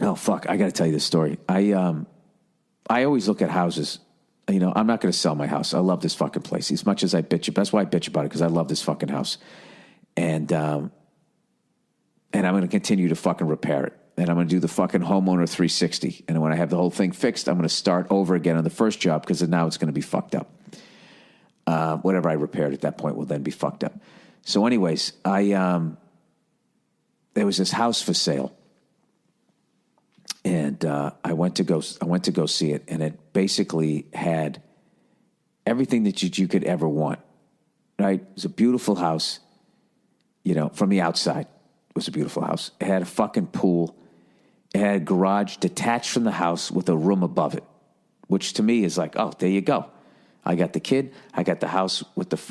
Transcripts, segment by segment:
Oh, fuck. I got to tell you this story. I always look at houses. You know, I'm not going to sell my house. I love this fucking place as much as I bitch. That's why I bitch about it, because I love this fucking house. And I'm going to continue to fucking repair it. And I'm going to do the fucking homeowner 360. And when I have the whole thing fixed, I'm going to start over again on the first job, because now it's going to be fucked up. Whatever I repaired at that point will then be fucked up. So anyways, there was this house for sale. And I went to go see it, and it basically had everything that you could ever want. Right? It was a beautiful house. You know, from the outside, it was a beautiful house. It had a fucking pool. It had a garage detached from the house with a room above it, which to me is like, oh, there you go. I got the kid. I got the house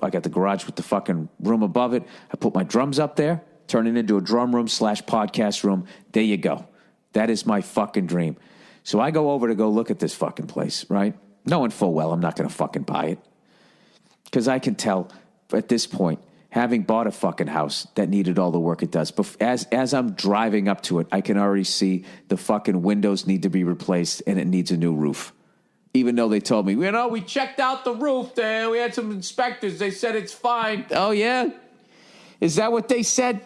I got the garage with the fucking room above it. I put my drums up there, turn it into a drum room / podcast room. There you go. That is my fucking dream. So I go over to go look at this fucking place, right? Knowing full well I'm not going to fucking buy it. Because I can tell at this point, having bought a fucking house that needed all the work it does, but as I'm driving up to it, I can already see the fucking windows need to be replaced and it needs a new roof. Even though they told me, you know, we checked out the roof there. We had some inspectors. They said it's fine. Oh, yeah? Is that what they said?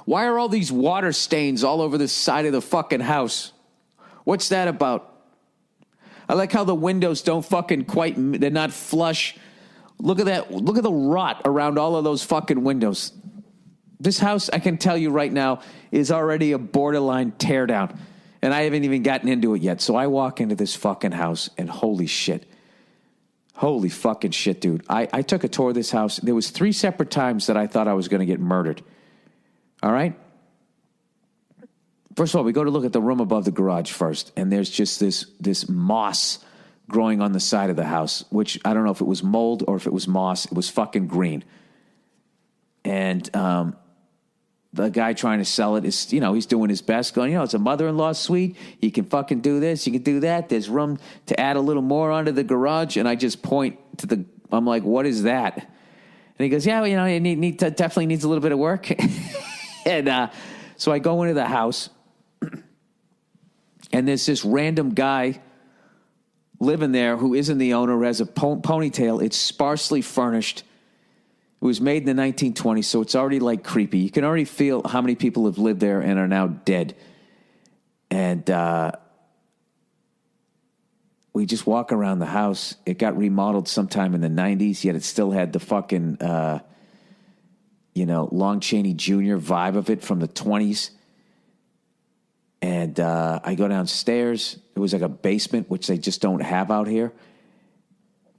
Why are all these water stains all over the side of the fucking house? What's that about? I like how the windows don't fucking they're not flush. Look at that. Look at the rot around all of those fucking windows. This house, I can tell you right now, is already a borderline teardown. And I haven't even gotten into it yet. So I walk into this fucking house and holy shit. Holy fucking shit, dude. I took a tour of this house. There was 3 separate times that I thought I was going to get murdered. All right? First of all, we go to look at the room above the garage first, and there's just this moss growing on the side of the house, which I don't know if it was mold or if it was moss. It was fucking green. And the guy trying to sell it is, you know, he's doing his best, going, you know, it's a mother-in-law suite. You can fucking do this. You can do that. There's room to add a little more onto the garage. And I just point to I'm like, what is that? And he goes, yeah, well, you know, it definitely needs a little bit of work. And so I go into the house, and there's this random guy living there who isn't the owner, who has a ponytail. It's sparsely furnished. It was made in the 1920s, so it's already like creepy. You can already feel how many people have lived there and are now dead. And we just walk around the house. It got remodeled sometime in the 90s, yet it still had the fucking, Lon Chaney Jr. vibe of it from the 20s. And I go downstairs. It was like a basement, which they just don't have out here.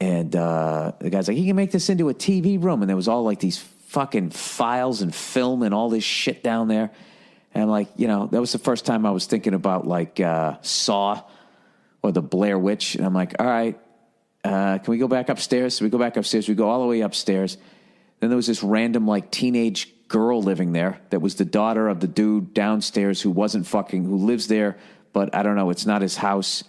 And the guy's like, you can make this into a TV room. And there was all like these fucking files and film and all this shit down there. And I'm like, you know, that was the first time I was thinking about like Saw or the Blair Witch. And I'm like, all right, can we go back upstairs? So we go back upstairs. We go all the way upstairs. Then there was this random like teenage girl living there that was the daughter of the dude downstairs who lives there. But I don't know, it's not his house.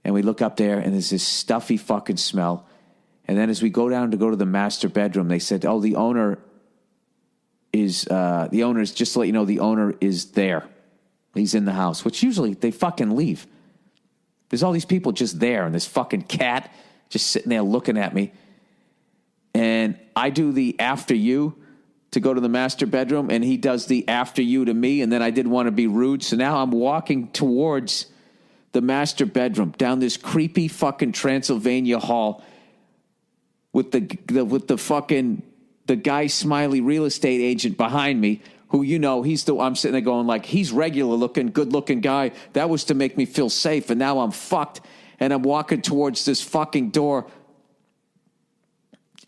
And we look up there, and there's this stuffy fucking smell. And then as we go down to go to the master bedroom, they said, oh, the owner is just to let you know, the owner is there. He's in the house, which usually they fucking leave. There's all these people just there, and this fucking cat just sitting there looking at me. And I do the after you to go to the master bedroom, and he does the after you to me, and then I didn't want to be rude, so now I'm walking towards the master bedroom down this creepy fucking Transylvania hall with the guy Smiley real estate agent behind me, who, you know, I'm sitting there going like, he's regular looking, good looking guy. That was to make me feel safe. And now I'm fucked. And I'm walking towards this fucking door.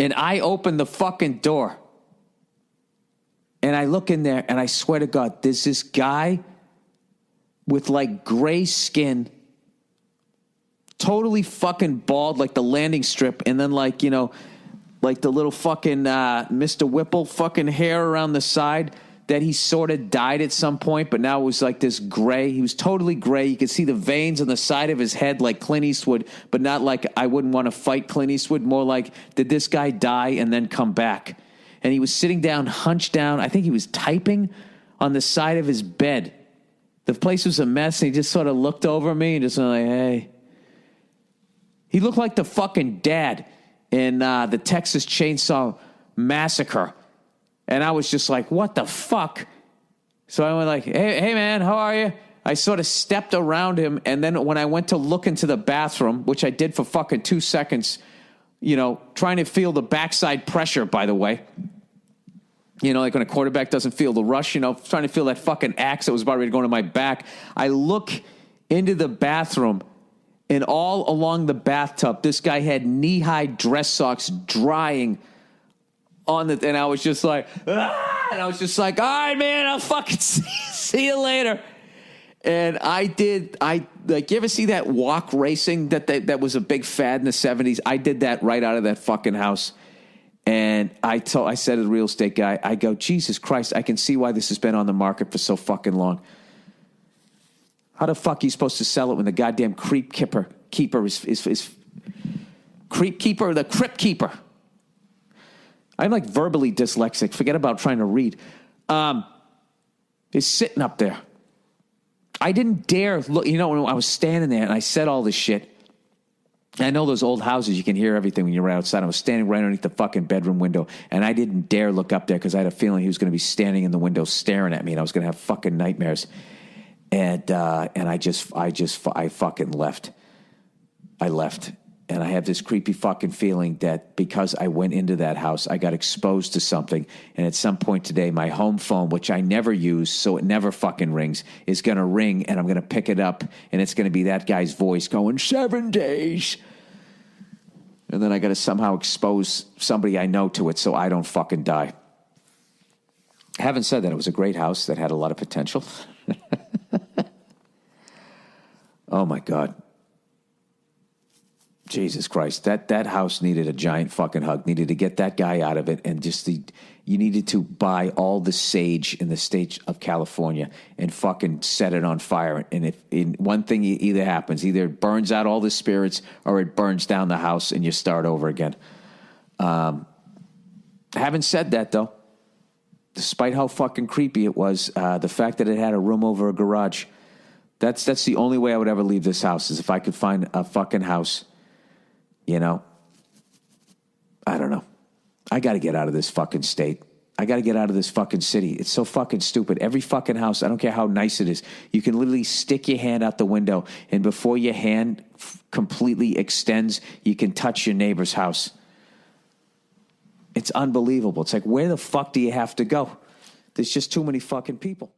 And I open the fucking door. And I look in there, and I swear to God, there's this guy with like gray skin, totally fucking bald, like the landing strip, and then like, you know, like the little fucking Mr. Whipple fucking hair around the side that he sort of dyed at some point, but now it was like this gray. He was totally gray. You could see the veins on the side of his head like Clint Eastwood, but not like I wouldn't want to fight Clint Eastwood, more like, did this guy die and then come back? And he was sitting down, hunched down. I think he was typing on the side of his bed. The place was a mess, and he just sort of looked over at me and just went like, hey. He looked like the fucking dad in the Texas Chainsaw Massacre. And I was just like, what the fuck? So I went like, hey man, how are you? I sort of stepped around him, and then when I went to look into the bathroom, which I did for fucking 2 seconds, trying to feel the backside pressure, by the way. Like when a quarterback doesn't feel the rush, trying to feel that fucking axe that was about ready to go into my back. I look into the bathroom, and all along the bathtub, this guy had knee-high dress socks drying on the, and I was just like, ah! And I was just like, all right, man, I'll fucking see you later. And you ever see that walk racing that was a big fad in the 70s? I did that right out of that fucking house. And I said to the real estate guy, I go, Jesus Christ, I can see why this has been on the market for so fucking long. How the fuck are you supposed to sell it when the goddamn creep keeper is creep keeper, the crypt keeper? I'm like verbally dyslexic. Forget about trying to read. Is sitting up there. I didn't dare look. When I was standing there and I said all this shit. I know those old houses, you can hear everything when you're outside. I was standing right underneath the fucking bedroom window, and I didn't dare look up there because I had a feeling he was going to be standing in the window staring at me, and I was going to have fucking nightmares. And I fucking left. I left. And I have this creepy fucking feeling that because I went into that house, I got exposed to something. And at some point today, my home phone, which I never use, so it never fucking rings, is going to ring, and I'm going to pick it up, and it's going to be that guy's voice going, 7 days. And then I got to somehow expose somebody I know to it so I don't fucking die. Having said that, it was a great house that had a lot of potential. Oh, my God. Jesus Christ, that house needed a giant fucking hug. Needed to get that guy out of it, and you needed to buy all the sage in the state of California and fucking set it on fire. And if one thing either happens, either it burns out all the spirits or it burns down the house and you start over again. Having said that, though, despite how fucking creepy it was, the fact that it had a room over a garage, that's the only way I would ever leave this house, is if I could find a fucking house. I don't know. I got to get out of this fucking state. I got to get out of this fucking city. It's so fucking stupid. Every fucking house, I don't care how nice it is, you can literally stick your hand out the window, and before your hand completely extends, you can touch your neighbor's house. It's unbelievable. It's like, where the fuck do you have to go? There's just too many fucking people.